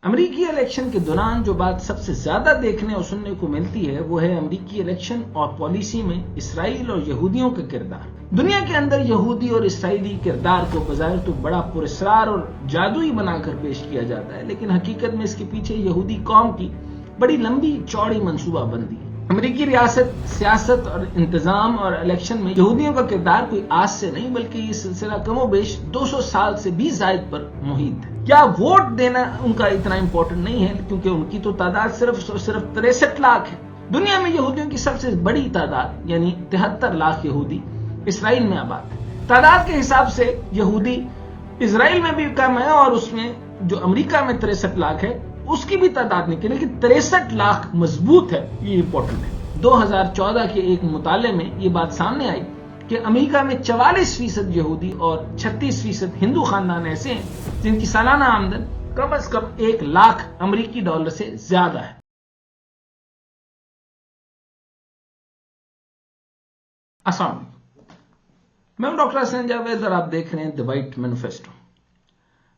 امریکی الیکشن کے دوران جو بات سب سے زیادہ دیکھنے اور سننے کو ملتی ہے وہ ہے امریکی الیکشن اور پالیسی میں اسرائیل اور یہودیوں کا کردار۔ دنیا کے اندر یہودی اور اسرائیلی کردار کو بظاہر تو بڑا پراسرار اور جادوئی بنا کر پیش کیا جاتا ہے، لیکن حقیقت میں اس کے پیچھے یہودی قوم کی بڑی لمبی چوڑی منصوبہ بندی ہے۔ امریکی ریاست، سیاست اور انتظام اور الیکشن میں یہودیوں کا کردار کوئی آج سے نہیں بلکہ یہ سلسلہ کم و بیش 200 سال سے بھی زائد پر محیط ہے۔ کیا ووٹ دینا ان کا اتنا امپورٹنٹ نہیں ہے کیونکہ ان کی تو تعداد صرف 63 لاکھ ہے۔ دنیا میں یہودیوں کی سب سے بڑی تعداد یعنی 73 لاکھ یہودی اسرائیل میں آباد ہے۔ تعداد کے حساب سے یہودی اسرائیل میں بھی کم ہے اور اس میں جو امریکہ میں 63 لاکھ ہے اس کی بھی تعداد نہیں، لیکن 63 لاکھ مضبوط ہے، یہ امپورٹنٹ ہے۔ 2014 کے ایک مطالعے میں یہ بات سامنے آئی کہ امریکہ میں 44% یہودی اور 36% ہندو خاندان ایسے ہیں جن کی سالانہ آمدن کم از کم 1 لاکھ امریکی ڈالر سے زیادہ ہے۔ السلام علیکم، میں ہوں ڈاکٹر حسین جاوید اور آپ دیکھ رہے ہیں دی وائٹ مینیفیسٹو۔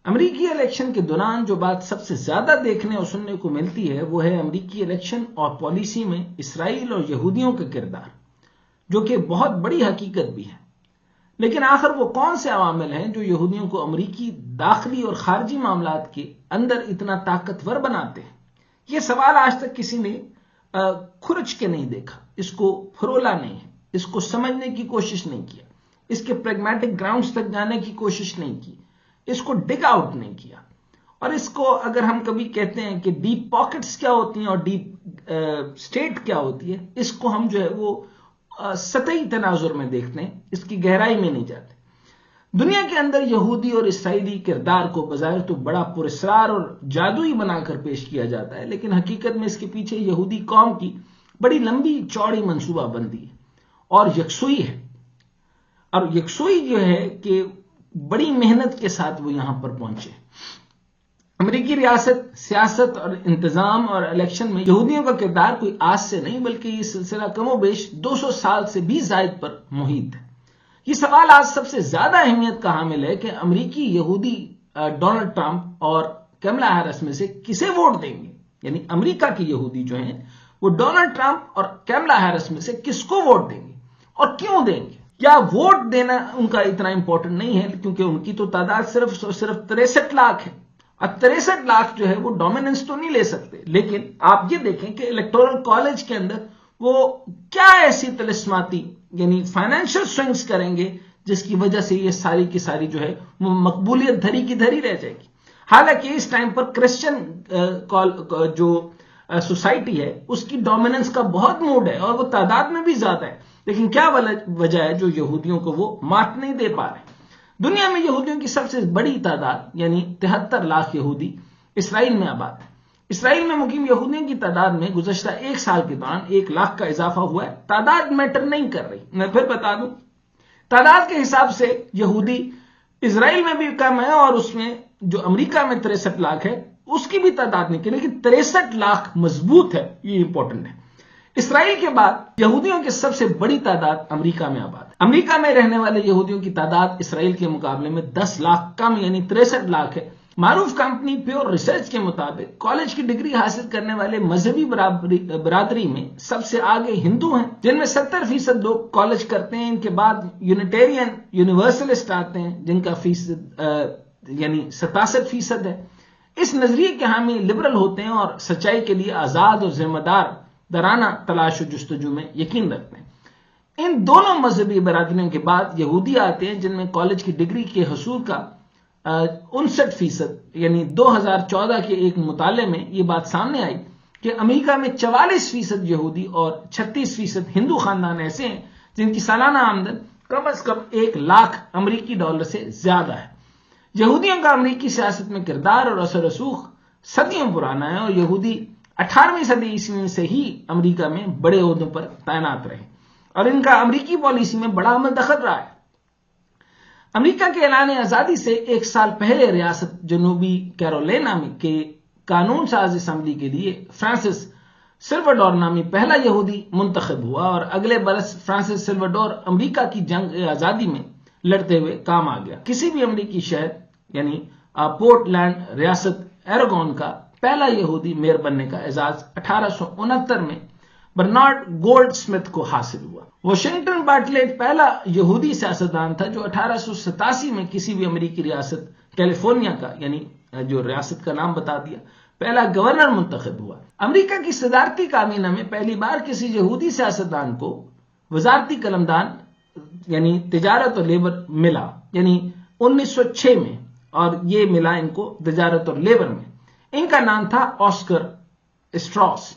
امریکی الیکشن کے دوران جو بات سب سے زیادہ دیکھنے اور سننے کو ملتی ہے وہ ہے امریکی الیکشن اور پالیسی میں اسرائیل اور یہودیوں کا کردار، جو کہ بہت بڑی حقیقت بھی ہے۔ لیکن آخر وہ کون سے عوامل ہیں جو یہودیوں کو امریکی داخلی اور خارجی معاملات کے اندر اتنا طاقتور بناتے ہیں؟ یہ سوال آج تک کسی نے کھرچ کے نہیں دیکھا، اس کو پھرولا نہیں ہے، اس کو سمجھنے کی کوشش نہیں کیا، اس کے پریگمیٹک گراؤنڈز تک جانے کی کوشش نہیں کی، اس کو ڈگ آؤٹ نہیں کیا۔ اور اس کو اگر ہم کبھی کہتے ہیں کہ ڈیپ پاکٹس کیا ہوتی ہیں اور ڈیپ اسٹیٹ کیا ہوتی ہے، اس کو ہم جو ہے وہ سطحی تناظر میں دیکھتے ہیں، اس کی گہرائی میں نہیں جاتے۔ دنیا کے اندر یہودی اور اسرائیلی کردار کو بظاہر تو بڑا پراسرار اور جادوئی بنا کر پیش کیا جاتا ہے، لیکن حقیقت میں اس کے پیچھے یہودی قوم کی بڑی لمبی چوڑی منصوبہ بندی ہے اور یکسوئی ہے۔ اور یکسوئی جو ہے کہ بڑی محنت کے ساتھ وہ یہاں پر پہنچے۔ امریکی ریاست، سیاست اور انتظام اور الیکشن میں یہودیوں کا کردار کوئی آج سے نہیں بلکہ یہ سلسلہ کم و بیش 200 سال سے بھی زائد پر محیط ہے۔ یہ سوال آج سب سے زیادہ اہمیت کا حامل ہے کہ امریکی یہودی ڈونلڈ ٹرمپ اور کیملا ہیرس میں سے کسے ووٹ دیں گے، یعنی امریکہ کے یہودی جو ہیں وہ ڈونلڈ ٹرمپ اور کیملا ہیرس میں سے کس کو ووٹ دیں گے اور کیوں دیں گے؟ کیا ووٹ دینا ان کا اتنا امپورٹنٹ نہیں ہے کیونکہ ان کی تو تعداد صرف 63 لاکھ ہے، اور 63 لاکھ جو ہے وہ ڈومیننس تو نہیں لے سکتے۔ لیکن آپ یہ دیکھیں کہ الیکٹورل کالج کے اندر وہ کیا ایسی طلسماتی یعنی فائنینشل سوئنگز کریں گے جس کی وجہ سے یہ ساری کی ساری جو ہے وہ مقبولیت دھری کی دھری رہ جائے گی۔ حالانکہ اس ٹائم پر کرسچن جو سوسائٹی ہے اس کی ڈومیننس کا بہت موڈ ہے اور وہ تعداد میں بھی زیادہ ہے، لیکن کیا وجہ ہے جو یہودیوں کو وہ مات نہیں دے پا رہے؟ دنیا میں یہودیوں کی سب سے بڑی تعداد یعنی 73 لاکھ یہودی اسرائیل میں آباد ہے۔ اسرائیل میں مقیم یہودیوں کی تعداد میں گزشتہ 1 سال کے دوران 1 لاکھ کا اضافہ ہوا ہے۔ تعداد میٹر نہیں کر رہی، میں پھر بتا دوں، تعداد کے حساب سے یہودی اسرائیل میں بھی کم ہے اور اس میں جو امریکہ میں 63 لاکھ ہے اس کی بھی تعداد نہیں کی، لیکن 63 لاکھ مضبوط ہے، یہ امپورٹنٹ ہے۔ اسرائیل کے بعد یہودیوں کی سب سے بڑی تعداد امریکہ میں آباد ہے۔ امریکہ میں رہنے والے یہودیوں کی تعداد اسرائیل کے مقابلے میں 10 لاکھ کم یعنی 63 لاکھ ہے۔ معروف کمپنی پیور ریسرچ کے مطابق کالج کی ڈگری حاصل کرنے والے مذہبی برادری میں سب سے آگے ہندو ہیں، جن میں 70% لوگ کالج کرتے ہیں۔ ان کے بعد یونیٹیرین یونیورسلسٹ آتے ہیں جن کا فیصد یعنی 67% ہے۔ اس نظریے کے حامی لبرل ہوتے ہیں اور سچائی کے لیے آزاد اور ذمہ دارانہ تلاش و جستجو میں یقین رکھتے ہیں۔ ان دونوں مذہبی برادریوں کے بعد یہودی آتے ہیں جن میں کالج کی ڈگری کے حصول کا 59% یعنی 2014 کے ایک مطالعے میں یہ بات سامنے آئی کہ امریکہ میں 44% یہودی اور 36% ہندو خاندان ایسے ہیں جن کی سالانہ آمدن کم از کم 1 لاکھ امریکی ڈالر سے زیادہ ہے۔ یہودیوں کا امریکی سیاست میں کردار اور اثر رسوخ صدیوں پرانا ہے اور یہودی 18ویں صدی عیسوی سے ہی امریکہ میں بڑے عہدوں پر تعینات رہے اور ان کا امریکی پالیسی میں بڑا عمل دخل رہا ہے۔ امریکہ کے اعلان آزادی سے 1 سال پہلے ریاست جنوبی کیرولینا میں کے قانون ساز اسمبلی کے لیے فرانسس سلوڈور نامی پہلا یہودی منتخب ہوا اور اگلے برس فرانسس سلوڈور امریکہ کی جنگ آزادی میں لڑتے ہوئے کام آ گیا۔ کسی بھی امریکی شہر یعنی پورٹ لینڈ ریاست ایرگون کا پہلا یہودی میئر بننے کا اعزاز 1869 میں برنارڈ گولڈ سمتھ کو حاصل ہوا۔ واشنگٹن بارٹلیٹ پہلا یہودی سیاستدان تھا جو 1887 میں کسی بھی امریکی ریاست کیلیفورنیا کا، یعنی جو ریاست کا نام بتا دیا، پہلا گورنر منتخب ہوا۔ امریکہ کی صدارتی کابینہ میں پہلی بار کسی یہودی سیاستدان کو وزارتی قلمدان یعنی تجارت اور لیبر ملا، یعنی 1906 میں، اور یہ ملا ان کو تجارت اور لیبر میں۔ ان کا نام تھا آسکر اسٹراس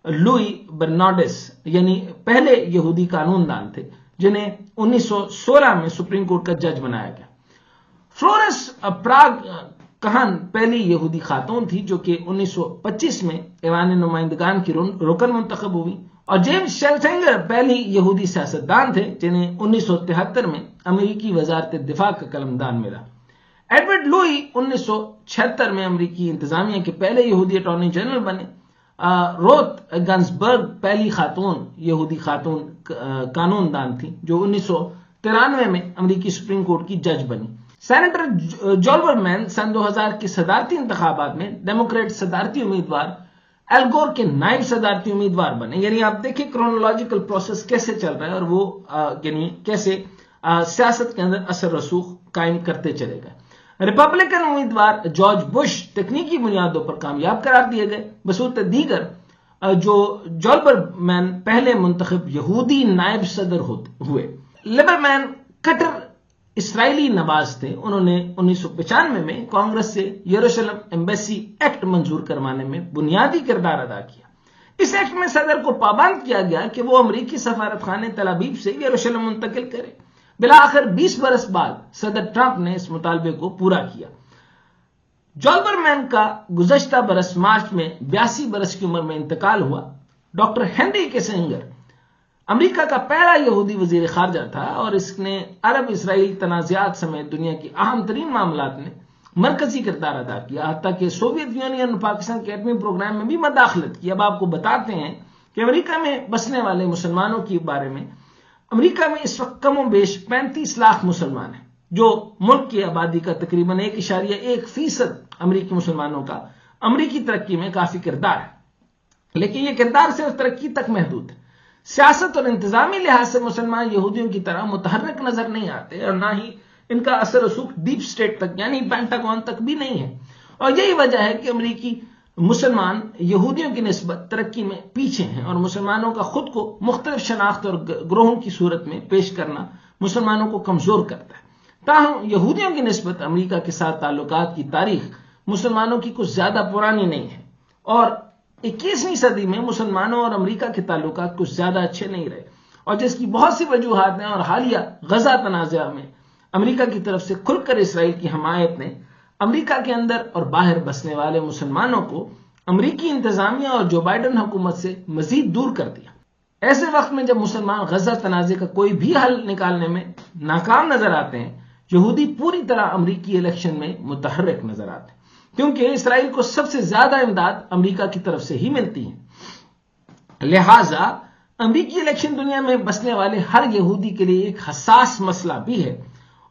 لوئی برنارڈس، یعنی پہلے یہودی قانون دان تھے جنہیں 1916 میں سپریم کورٹ کا جج بنایا گیا۔ فلورنس پراگ کہن پہلی یہودی خاتون تھی جو کہ 1925 میں ایوان نمائندگان کی رکن منتخب ہوئی، اور جیمز شیلسنگر پہلی یہودی سیاستدان تھے جنہیں 1973 میں امریکی وزارت دفاع کا قلمدان ملا۔ ایڈورڈ لوئی 1976 میں امریکی انتظامیہ کے پہلے یہودی اٹارنی جنرل بنے۔ روتھ گنزبرگ پہلی خاتون یہودی خاتون قانون دان تھی جو 1993 میں امریکی سپریم کورٹ کی جج بنی۔ سینیٹر جولبرمین سن 2000 کے صدارتی انتخابات میں ڈیموکریٹ صدارتی امیدوار ایل گور کے نائب صدارتی امیدوار بنے۔ یعنی آپ دیکھیں کرونالوجیکل پروسیس کیسے چل رہا ہے، اور وہ یعنی کیسے سیاست کے اندر اثر رسوخ قائم کرتے چلے گئے۔ ریپبلکن امیدوار جارج بش تکنیکی بنیادوں پر کامیاب قرار دیے گئے، بصورت دیگر جو جولبرمین پہلے منتخب یہودی نائب صدر ہوئے۔ لبرمین کٹر اسرائیلی نواز تھے، انہوں نے 1995 میں کانگریس سے یروشلم ایمبیسی ایکٹ منظور کروانے میں بنیادی کردار ادا کیا۔ اس ایکٹ میں صدر کو پابند کیا گیا کہ وہ امریکی سفارت خانے تل ابیب سے یروشلم منتقل کرے۔ بالآخر 20 برس بعد صدر ٹرمپ نے اس مطالبے کو پورا کیا۔ جولبرمین کا گزشتہ برس مارچ میں 82 برس کی عمر میں انتقال ہوا۔ ڈاکٹر ہنری کیسنجر امریکہ کا پہلا یہودی وزیر خارجہ تھا، اور اس نے عرب اسرائیل تنازعات سمیت دنیا کی اہم ترین معاملات میں مرکزی کردار ادا کیا، حتیٰ کہ سوویت یونین اور پاکستان کے ایٹمی پروگرام میں بھی مداخلت کی۔ اب آپ کو بتاتے ہیں کہ امریکہ میں بسنے والے مسلمانوں کے بارے میں، امریکہ میں اس وقت کم و بیش 35 لاکھ مسلمان ہیں، جو ملک کی آبادی کا تقریباً 1.1% امریکی مسلمانوں کا امریکی ترقی میں کافی کردار ہے، لیکن یہ کردار صرف ترقی تک محدود ہے۔ سیاست اور انتظامی لحاظ سے مسلمان یہودیوں کی طرح متحرک نظر نہیں آتے، اور نہ ہی ان کا اثر رسوخ ڈیپ سٹیٹ تک یعنی پینٹاگون تک بھی نہیں ہے، اور یہی وجہ ہے کہ امریکی مسلمان یہودیوں کی نسبت ترقی میں پیچھے ہیں، اور مسلمانوں کا خود کو مختلف شناخت اور گروہوں کی صورت میں پیش کرنا مسلمانوں کو کمزور کرتا ہے۔ تاہم یہودیوں کی نسبت امریکہ کے ساتھ تعلقات کی تاریخ مسلمانوں کی کچھ زیادہ پرانی نہیں ہے، اور 21ویں صدی میں مسلمانوں اور امریکہ کے تعلقات کچھ زیادہ اچھے نہیں رہے، اور جس کی بہت سی وجوہات ہیں، اور حالیہ غزہ تنازع میں امریکہ کی طرف سے کھل کر اسرائیل کی حمایت نے امریکہ کے اندر اور باہر بسنے والے مسلمانوں کو امریکی انتظامیہ اور جو بائیڈن حکومت سے مزید دور کر دیا۔ ایسے وقت میں جب مسلمان غزہ تنازع کا کوئی بھی حل نکالنے میں ناکام نظر آتے ہیں، یہودی پوری طرح امریکی الیکشن میں متحرک نظر آتے ہیں، کیونکہ اسرائیل کو سب سے زیادہ امداد امریکہ کی طرف سے ہی ملتی ہے۔ لہٰذا امریکی الیکشن دنیا میں بسنے والے ہر یہودی کے لیے ایک حساس مسئلہ بھی ہے،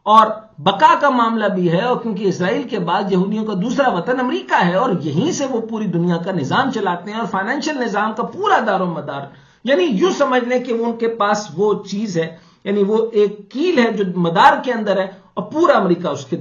اور بقا کا معاملہ بھی ہے، اور کیونکہ اسرائیل کے بعد یہودیوں کا دوسرا وطن امریکہ ہے، اور یہیں سے وہ پوری دنیا کا نظام چلاتے ہیں، اور فائنینشیل نظام کا پورا دار و مدار، یعنی یوں سمجھ لیں کہ ان کے پاس وہ چیز ہے، یعنی وہ ایک کیل ہے جو مدار کے اندر ہے، اور پورا امریکہ اس کے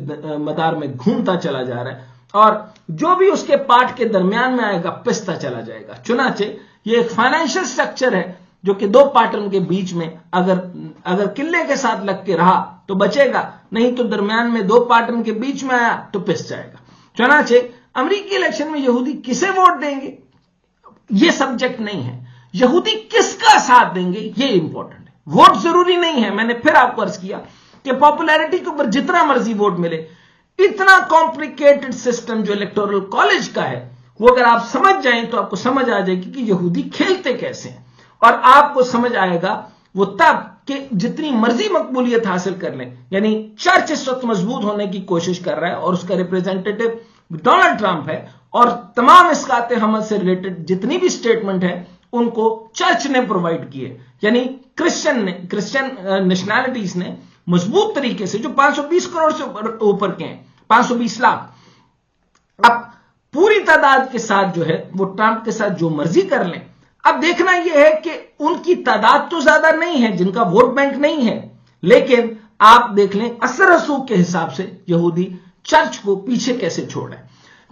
مدار میں گھومتا چلا جا رہا ہے، اور جو بھی اس کے پارٹ کے درمیان میں آئے گا پستا چلا جائے گا۔ چنانچہ یہ ایک فائنینشیل سٹرکچر ہے جو کہ دو پارٹن کے بیچ میں اگر قلعے کے ساتھ لگ کے رہا تو بچے گا، نہیں تو درمیان میں دو پارٹن کے بیچ میں آیا تو پس جائے گا۔ چنانچہ امریکی الیکشن میں یہودی کسے ووٹ دیں گے یہ سبجیکٹ نہیں ہے، یہودی کس کا ساتھ دیں گے یہ امپورٹنٹ ہے۔ ووٹ ضروری نہیں ہے، میں نے پھر آپ کو عرض کیا کہ پاپولیرٹی کے اوپر جتنا مرضی ووٹ ملے، اتنا کمپلیکیٹڈ سسٹم جو الیکٹورل کالج کا ہے، وہ اگر آپ سمجھ جائیں تو آپ کو سمجھ آ جائے گی کہ یہودی کھیلتے کیسے ہیں، اور آپ کو سمجھ آئے گا وہ تب کہ جتنی مرضی مقبولیت حاصل کر لیں، یعنی چرچ اس وقت مضبوط ہونے کی کوشش کر رہا ہے، اور اس کا ریپریزنٹیٹو ڈونلڈ ٹرمپ ہے، اور تمام اسقاط حمل سے ریلیٹڈ جتنی بھی سٹیٹمنٹ ہے ان کو چرچ نے پرووائڈ کیے، یعنی کرسچن نیشنلٹیز نے مضبوط طریقے سے، جو 520 کروڑ سے اوپر کے ہیں، 520 لاکھ۔ اب پوری تعداد کے ساتھ جو ہے وہ ٹرمپ کے ساتھ جو مرضی کر لیں. اب دیکھنا یہ ہے کہ ان کی تعداد تو زیادہ نہیں ہے، جن کا ووٹ بینک نہیں ہے، لیکن آپ دیکھ لیں اثر رسوخ کے حساب سے یہودی چرچ کو پیچھے کیسے چھوڑ ہے.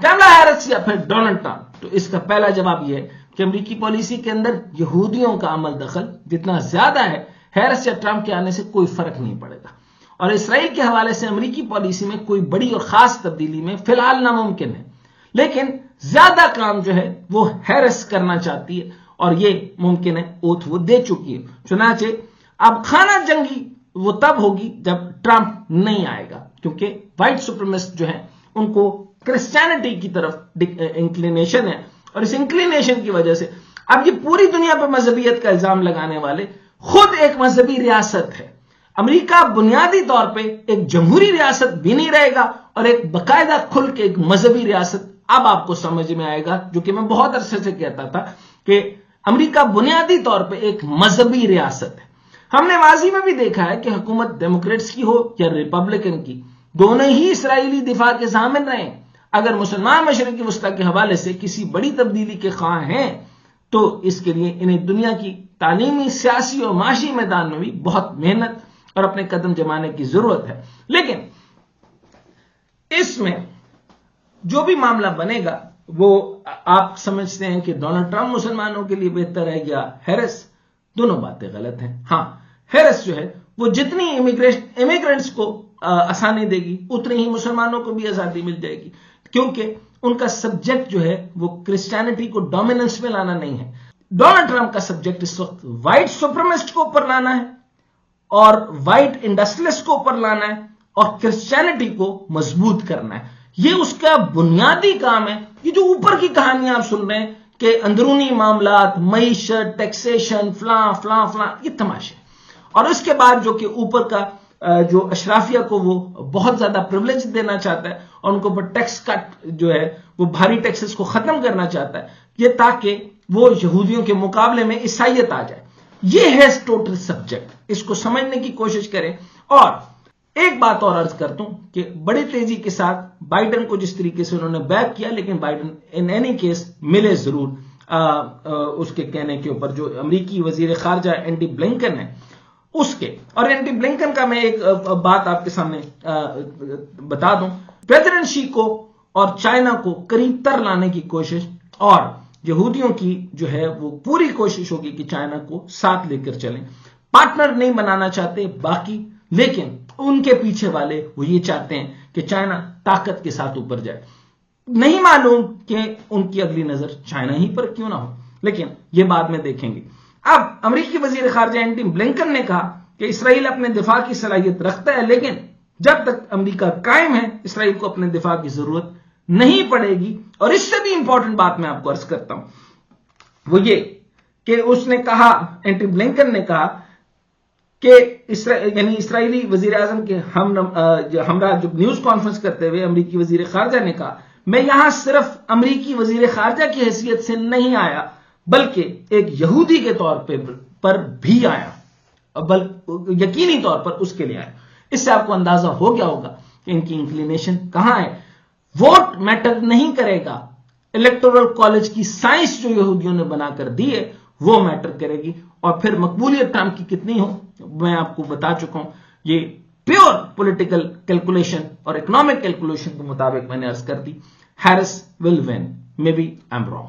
کملا ہیرس یا پھر ڈونلڈ ٹرمپ؟ تو اس کا پہلا جواب یہ ہے کہ امریکی پالیسی کے اندر یہودیوں کا عمل دخل جتنا زیادہ ہے، ہیرس یا ٹرمپ کے آنے سے کوئی فرق نہیں پڑے گا. اور اسرائیل کے حوالے سے امریکی پالیسی میں کوئی بڑی اور خاص تبدیلی میں فی الحال ناممکن ہے، لیکن زیادہ کام جو ہے وہ ہیرس کرنا چاہتی ہے اور یہ ممکن ہے اوتھ وہ دے چکی ہے. چنانچہ اب خانہ جنگی وہ تب ہوگی جب ٹرمپ نہیں آئے گا، کیونکہ وائٹ سپریمسٹ جو ہیں ان کو کرسچینٹی کی طرف انکلینیشن ہے، اور اس انکلینیشن کی وجہ سے اب یہ پوری دنیا پہ مذہبیت کا الزام لگانے والے خود ایک مذہبی ریاست ہے. امریکہ بنیادی طور پہ ایک جمہوری ریاست بھی نہیں رہے گا اور ایک باقاعدہ کھل کے ایک مذہبی ریاست اب آپ کو سمجھ میں آئے گا، جو کہ میں بہت عرصے سے کہتا تھا کہ امریکہ بنیادی طور پہ ایک مذہبی ریاست ہے. ہم نے ماضی میں بھی دیکھا ہے کہ حکومت ڈیموکریٹس کی ہو یا ریپبلکن کی، دونوں ہی اسرائیلی دفاع کے ضامن رہے. اگر مسلمان مشرقی وسطی کے حوالے سے کسی بڑی تبدیلی کے خواہاں ہیں تو اس کے لیے انہیں دنیا کی تعلیمی، سیاسی اور معاشی میدان میں بھی بہت محنت اور اپنے قدم جمانے کی ضرورت ہے. لیکن اس میں جو بھی معاملہ بنے گا وہ آپ سمجھتے ہیں کہ ڈونلڈ ٹرمپ مسلمانوں کے لیے بہتر ہے یا ہیرس؟ دونوں باتیں غلط ہیں. ہاں، ہیرس جو ہے وہ جتنی امیگرینٹس کو آسانی دے گی اتنی ہی مسلمانوں کو بھی آزادی مل جائے گی، کیونکہ ان کا سبجیکٹ جو ہے وہ کرسچینٹی کو ڈومیننس میں لانا نہیں ہے. ڈونلڈ ٹرمپ کا سبجیکٹ اس وقت وائٹ سپریمسٹ کو اوپر لانا ہے اور وائٹ انڈسٹریلسٹ کو اوپر لانا ہے اور کرسچینٹی کو مضبوط کرنا ہے. یہ اس کا بنیادی کام ہے. یہ جو اوپر کی کہانیاں آپ سن رہے ہیں کہ اندرونی معاملات، معیشت، ٹیکسیشن، فلاں فلاں فلاں، یہ تماشے. اور اس کے بعد جو کہ اوپر کا جو اشرافیہ کو وہ بہت زیادہ پریولیج دینا چاہتا ہے اور ان کو ٹیکس کٹ جو ہے وہ بھاری ٹیکسز کو ختم کرنا چاہتا ہے، یہ تاکہ وہ یہودیوں کے مقابلے میں عیسائیت آ جائے. یہ ہے ٹوٹل سبجیکٹ. اس کو سمجھنے کی کوشش کریں. اور ایک بات اور عرض کرتا ہوں کہ بڑی تیزی کے ساتھ بائیڈن کو جس طریقے سے انہوں نے بیک کیا، لیکن بائیڈن ان اینی کیس ملے ضرور اس کے کہنے کے اوپر. جو امریکی وزیر خارجہ اینٹی بلنکن ہے اس کے، اور اینٹی بلنکن کا میں ایک بات آپ کے سامنے بتا دوں. پریزیڈنٹ شی کو اور چائنا کو قریب تر لانے کی کوشش، اور یہودیوں کی جو ہے وہ پوری کوشش ہوگی کہ چائنا کو ساتھ لے کر چلیں. پارٹنر نہیں بنانا چاہتے باقی، لیکن ان کے پیچھے والے وہ یہ چاہتے ہیں کہ چائنا طاقت کے ساتھ اوپر جائے. نہیں معلوم کہ ان کی اگلی نظر چائنا ہی پر کیوں نہ ہو، لیکن یہ بعد میں دیکھیں گے. اب امریکی وزیر خارجہ اینٹی بلنکن نے کہا کہ اسرائیل اپنے دفاع کی صلاحیت رکھتا ہے، لیکن جب تک امریکہ قائم ہے اسرائیل کو اپنے دفاع کی ضرورت نہیں پڑے گی. اور اس سے بھی امپورٹنٹ بات میں آپ کو عرض کرتا ہوں، وہ یہ کہ اس نے کہا، اینٹی بلنکن نے کہا کہ یعنی اسرائیلی وزیر اعظم کے ہمراہ جو نیوز کانفرنس کرتے ہوئے امریکی وزیر خارجہ نے کہا، میں یہاں صرف امریکی وزیر خارجہ کی حیثیت سے نہیں آیا بلکہ ایک یہودی کے طور پر بھی آیا، یقینی طور پر اس کے لیے آیا. اس سے آپ کو اندازہ ہو گیا ہوگا کہ ان کی انکلینیشن کہاں ہے. ووٹ میٹر نہیں کرے گا، الیکٹورل کالج کی سائنس جو یہودیوں نے بنا کر دی ہے وہ میٹر کرے گی. اور پھر مقبولیت ٹرمپ کی کتنی ہو میں آپ کو بتا چکا ہوں. یہ پیور پولیٹیکل کیلکولیشن اور اکنامک کیلکولیشن کے مطابق میں نے عرض کر دی. Harris will win, may be I am wrong.